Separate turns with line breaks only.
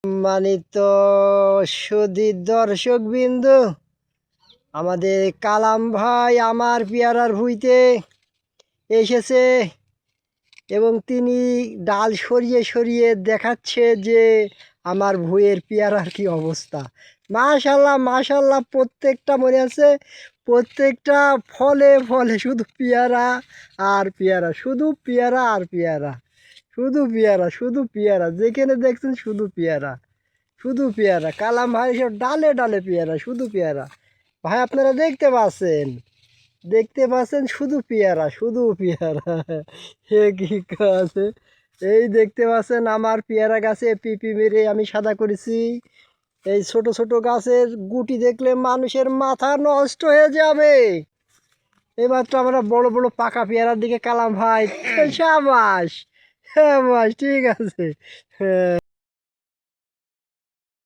সম্মানিত সুধী দর্শক বিন্দু, আমাদের কালাম ভাই আমার পেয়ারার ভুঁইতে এসেছে এবং তিনি ডাল সরিয়ে সরিয়ে দেখাচ্ছে যে আমার ভুঁইয়ের পেয়ারার কি অবস্থা। মাশাল্লাহ মাশাল্লাহ, প্রত্যেকটা মনে আছে, প্রত্যেকটা ফলে ফলে শুধু পেয়ারা আর পেয়ারা, শুধু পেয়ারা আর পেয়ারা, শুধু পেয়ারা শুধু পেয়ারা, যেখানে দেখছেন শুধু পেয়ারা শুধু পেয়ারা। কালাম ভাই সব ডালে ডালে পেয়ারা, শুধু পেয়ারা। ভাই আপনারা দেখতে পাচ্ছেন শুধু পেয়ারা শুধু পেয়ারা। হে কি আছে, এই দেখতে পাচ্ছেন আমার পেয়ারা গাছে পিপি মেরে আমি সাদা করেছি। এই ছোট ছোট গাছের গুটি দেখলে মানুষের মাথা নষ্ট হয়ে যাবে। এবার তো আমরা বড় বড় পাকা পেয়ারার দিকে কালাম ভাই। সাবাস সাবাস, ঠিক আছে। হ্যাঁ।